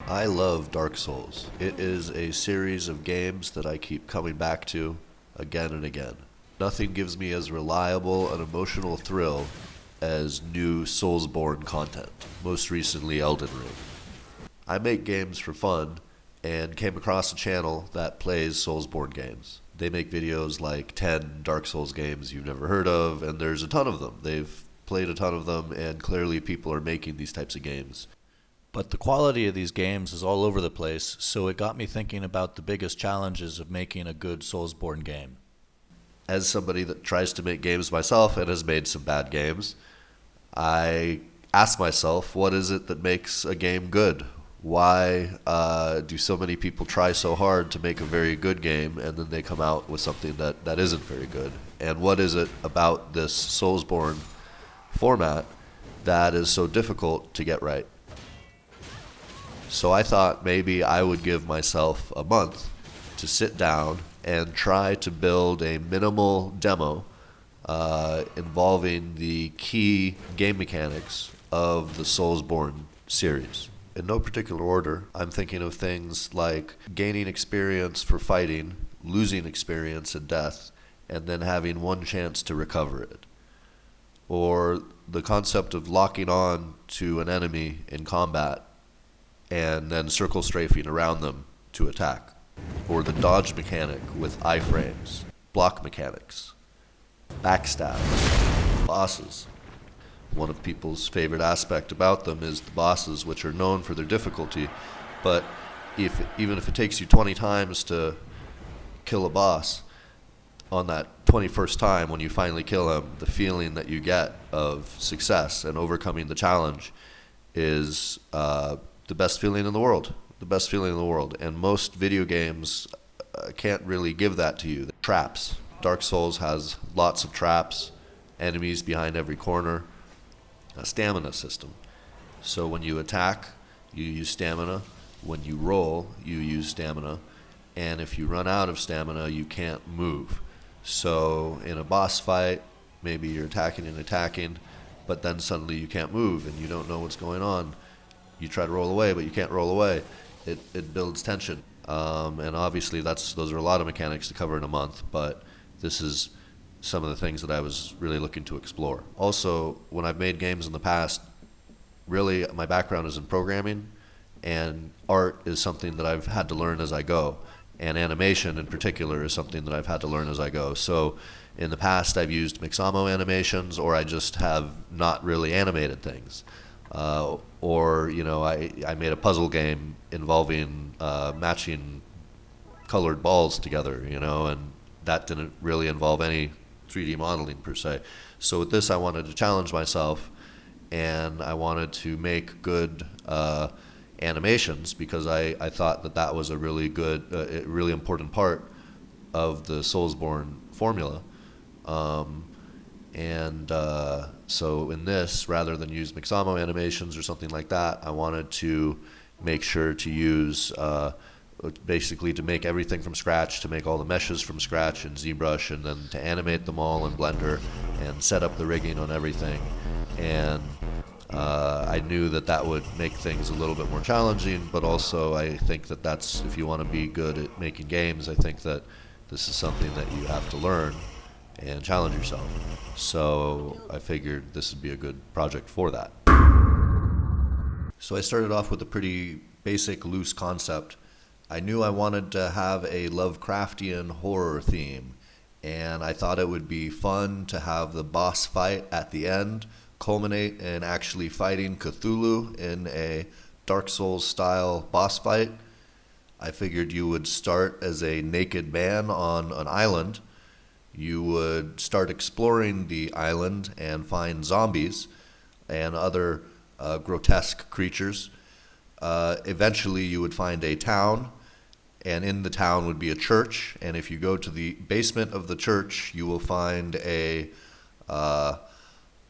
I love Dark Souls. It is a series of games that I keep coming back to again and again. Nothing gives me as reliable an emotional thrill as new soulsborne content, most recently Elden Ring. I make games for fun and came across a channel that plays soulsborne games. They make videos like 10 Dark Souls games you've never heard of, and there's a ton of them. They've played a ton of them, and clearly people are making these types of games. But the quality of these games is all over the place, so it got me thinking about the biggest challenges of making a good Soulsborne game. As somebody that tries to make games myself and has made some bad games, I ask myself, what is it that makes a game good? Why do so many people try so hard to make a very good game and then they come out with something that isn't very good? And what is it about this Soulsborne format that is so difficult to get right? So I thought maybe I would give myself a month to sit down and try to build a minimal demo involving the key game mechanics of the Soulsborne series. In no particular order, I'm thinking of things like gaining experience for fighting, losing experience in death, and then having one chance to recover it. Or the concept of locking on to an enemy in combat and then circle strafing around them to attack. Or the dodge mechanic with iframes, block mechanics, backstab, bosses. One of people's favorite aspect about them is the bosses, which are known for their difficulty, but even if it takes you 20 times to kill a boss, on that 21st time when you finally kill him, the feeling that you get of success and overcoming the challenge is the best feeling in the world. The best feeling in the world. And most video games can't really give that to you. The traps. Dark Souls has lots of traps, enemies behind every corner, a stamina system. So when you attack, you use stamina. When you roll, you use stamina. And if you run out of stamina, you can't move. So in a boss fight, maybe you're attacking, but then suddenly you can't move and you don't know what's going on. You try to roll away, but you can't roll away. It builds tension. And obviously those are a lot of mechanics to cover in a month, but this is some of the things that I was really looking to explore. Also, when I've made games in the past, really my background is in programming, and art is something that I've had to learn as I go. And animation in particular is something that I've had to learn as I go. So in the past I've used Mixamo animations, or I just have not really animated things. Or I made a puzzle game involving matching colored balls together, and that didn't really involve any 3D modeling per se. So with this I wanted to challenge myself, and I wanted to make good animations, because I thought that was a really good, really important part of the Soulsborne formula. So in this, rather than use Mixamo animations or something like that, I wanted to make sure to use, basically to make everything from scratch, to make all the meshes from scratch in ZBrush, and then to animate them all in Blender and set up the rigging on everything. And I knew that would make things a little bit more challenging, but also I think that's, if you want to be good at making games, I think that this is something that you have to learn and challenge yourself. So I figured this would be a good project for that. So I started off with a pretty basic, loose concept. I knew I wanted to have a Lovecraftian horror theme, and I thought it would be fun to have the boss fight at the end culminate in actually fighting Cthulhu in a Dark Souls style boss fight. I figured you would start as a naked man on an island. You would start exploring the island and find zombies and other grotesque creatures. Eventually you would find a town, and in the town would be a church, and if you go to the basement of the church, you will find a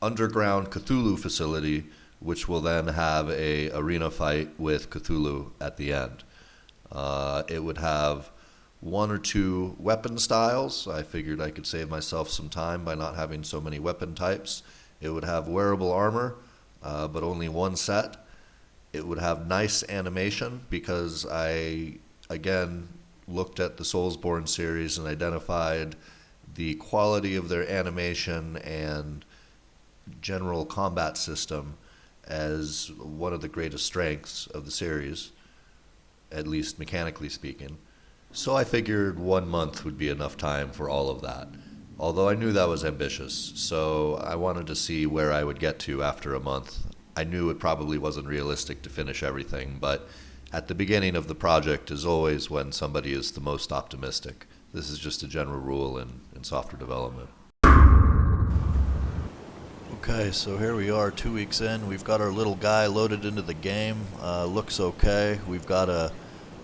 underground Cthulhu facility, which will then have a arena fight with Cthulhu at the end. It would have one or two weapon styles. I figured I could save myself some time by not having so many weapon types. It would have wearable armor, but only one set. It would have nice animation because I, again, looked at the Soulsborne series and identified the quality of their animation and general combat system as one of the greatest strengths of the series, at least mechanically speaking. So I figured 1 month would be enough time for all of that. Although I knew that was ambitious, so I wanted to see where I would get to after a month. I knew it probably wasn't realistic to finish everything, but at the beginning of the project is always when somebody is the most optimistic. This is just a general rule in software development. Okay, so here we are 2 weeks in. We've got our little guy loaded into the game. Looks okay. We've got a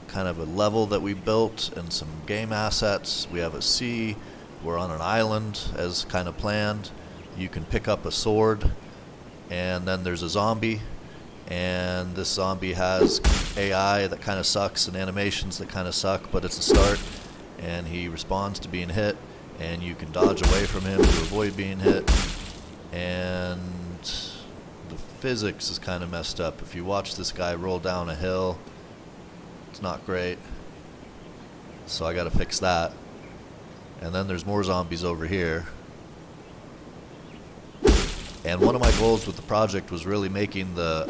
kind of a level that we built and some game assets. We have a sea. We're on an island as kind of planned. You can pick up a sword, and then there's a zombie, and this zombie has AI that kind of sucks and animations that kind of suck, but it's a start, and he responds to being hit, and you can dodge away from him to avoid being hit, and the physics is kind of messed up. If you watch this guy roll down a hill, it's not great, so I gotta fix that. And then there's more zombies over here. And one of my goals with the project was really making the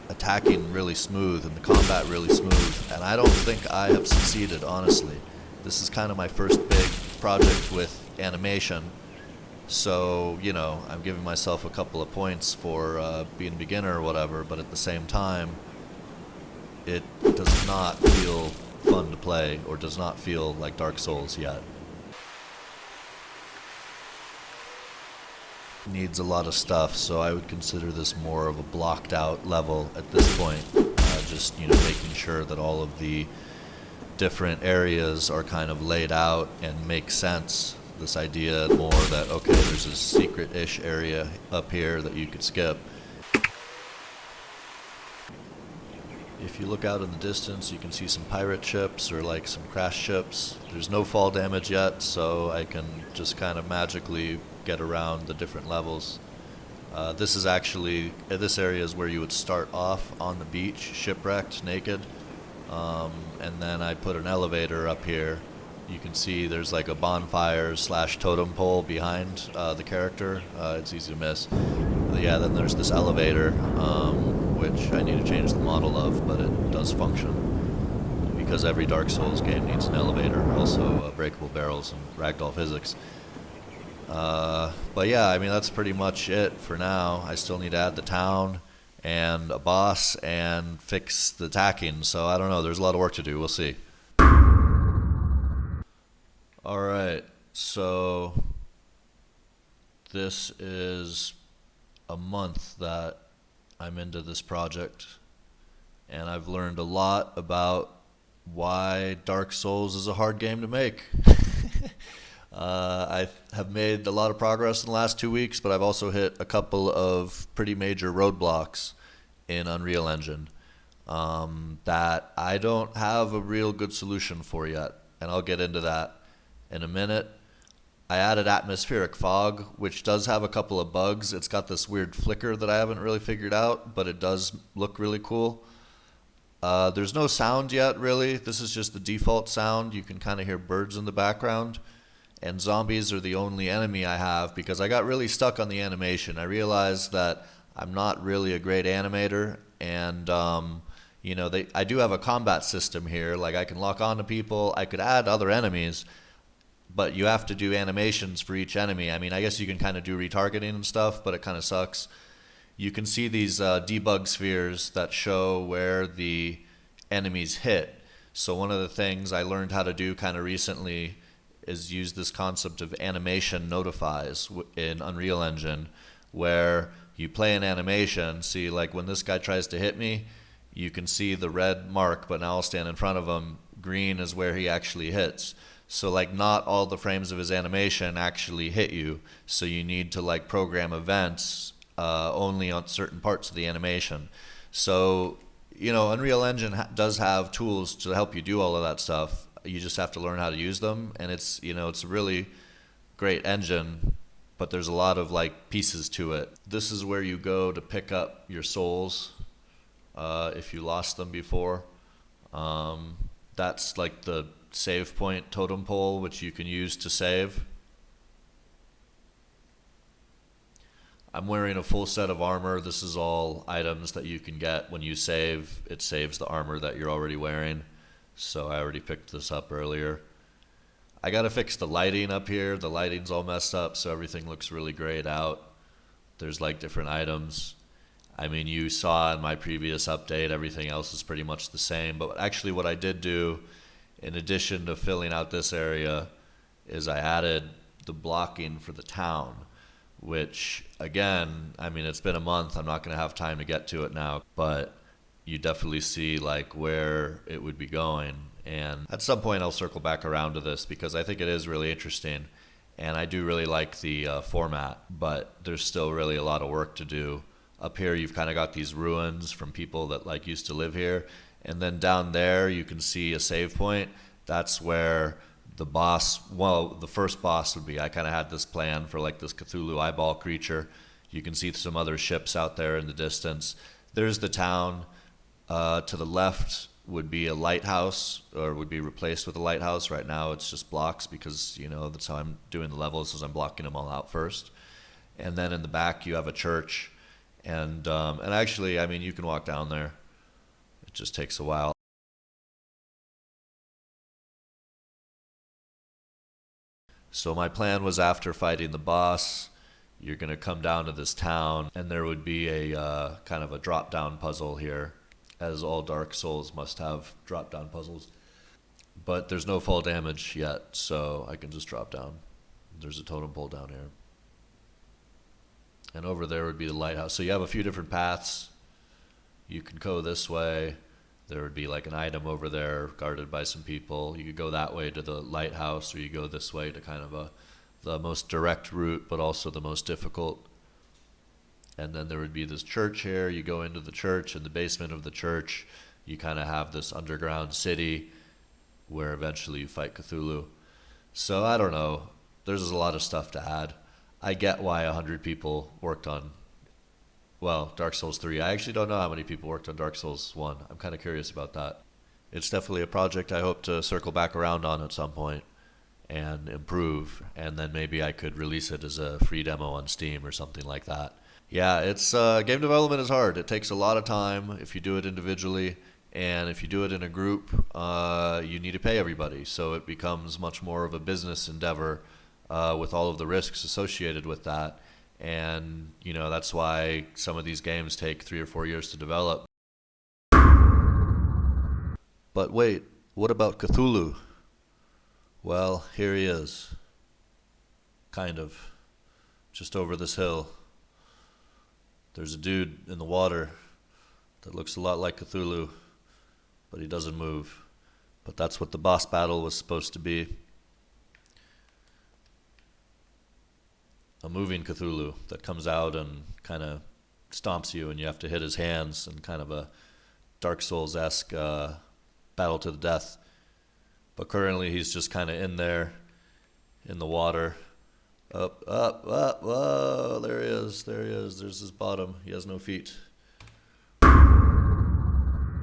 attacking really smooth and the combat really smooth. And I don't think I have succeeded, honestly. This is kind of my first big project with animation. So, you know, I'm giving myself a couple of points for being a beginner or whatever, but at the same time, it does not feel fun to play or does not feel like Dark Souls yet. Needs a lot of stuff, so I would consider this more of a blocked out level at this point. Just, you know, making sure that all of the different areas are kind of laid out and make sense. This idea more that, okay, there's a secret-ish area up here that you could skip. If you look out in the distance, you can see some pirate ships or like some crash ships. There's no fall damage yet, so I can just kind of magically get around the different levels. This is actually, this area is where you would start off on the beach, shipwrecked, naked, and then I put an elevator up here. You can see there's like a bonfire / totem pole behind the character. It's easy to miss. But yeah, then there's this elevator, which I need to change the model of, but it does function. Because every Dark Souls game needs an elevator, also breakable barrels and ragdoll physics. But yeah, I mean, that's pretty much it for now. I still need to add the town and a boss and fix the attacking, so I don't know, there's a lot of work to do, we'll see. Alright, so this is a month that I'm into this project, and I've learned a lot about why Dark Souls is a hard game to make. I have made a lot of progress in the last 2 weeks, but I've also hit a couple of pretty major roadblocks in Unreal Engine that I don't have a real good solution for yet, and I'll get into that in a minute. I added atmospheric fog, which does have a couple of bugs. It's got this weird flicker that I haven't really figured out, but it does look really cool. There's no sound yet, really. This is just the default sound. You can kind of hear birds in the background. And zombies are the only enemy I have because I got really stuck on the animation. I realized that I'm not really a great animator, and you know, I do have a combat system here. Like, I can lock onto people. I could add other enemies, but you have to do animations for each enemy. I mean, I guess you can kind of do retargeting and stuff, but it kind of sucks. You can see these debug spheres that show where the enemies hit. So one of the things I learned how to do kind of recently is use this concept of animation notifies in Unreal Engine, where you play an animation. See, like when this guy tries to hit me, you can see the red mark, but now I'll stand in front of him. Green is where he actually hits. So like not all the frames of his animation actually hit you. So you need to like program events only on certain parts of the animation. So, you know, Unreal Engine does have tools to help you do all of that stuff. You just have to learn how to use them, and it's, you know, it's a really great engine, but there's a lot of like pieces to it. This is where you go to pick up your souls, if you lost them before. That's like the save point totem pole, which you can use to save. I'm wearing a full set of armor. This is all items that you can get when you save. It saves the armor that you're already wearing. So I already picked this up earlier. I gotta fix the lighting up here. The lighting's all messed up, so everything looks really grayed out. There's like different items. I mean, you saw in my previous update, everything else is pretty much the same. But actually what I did do, in addition to filling out this area, is I added the blocking for the town, which, again, I mean, it's been a month. I'm not going to have time to get to it now, but you definitely see like where it would be going. And at some point I'll circle back around to this because I think it is really interesting. And I do really like the format, but there's still really a lot of work to do. Up here you've kind of got these ruins from people that like used to live here. And then down there you can see a save point. That's where the boss, well, the first boss would be. I kind of had this plan for like this Cthulhu eyeball creature. You can see some other ships out there in the distance. There's the town. To the left would be a lighthouse, or would be replaced with a lighthouse. Right now it's just blocks because, you know, that's how I'm doing the levels, is I'm blocking them all out first. And then in the back you have a church. And actually, I mean, you can walk down there. It just takes a while. So my plan was, after fighting the boss, you're going to come down to this town, and there would be a kind of a drop-down puzzle here, as all Dark Souls must have drop-down puzzles. But there's no fall damage yet, so I can just drop down. There's a totem pole down here. And over there would be the lighthouse. So you have a few different paths. You can go this way. There would be like an item over there guarded by some people. You could go that way to the lighthouse, or you go this way to kind of the most direct route, but also the most difficult. And then there would be this church here. You go into the church. In the basement of the church, you kind of have this underground city where eventually you fight Cthulhu. So I don't know. There's a lot of stuff to add. I get why 100 people worked on, well, Dark Souls 3. I actually don't know how many people worked on Dark Souls 1. I'm kind of curious about that. It's definitely a project I hope to circle back around on at some point and improve, and then maybe I could release it as a free demo on Steam or something like that. Yeah, it's game development is hard. It takes a lot of time if you do it individually, and if you do it in a group, you need to pay everybody. So it becomes much more of a business endeavor with all of the risks associated with that. And, you know, that's why some of these games take 3 or 4 years to develop. But wait, what about Cthulhu? Well, here he is. Kind of. Just over this hill. There's a dude in the water that looks a lot like Cthulhu, but he doesn't move. But that's what the boss battle was supposed to be. A moving Cthulhu that comes out and kind of stomps you, and you have to hit his hands, and kind of a Dark Souls-esque battle to the death. But currently he's just kind of in there, in the water. Up, whoa, there he is, there's his bottom. He has no feet.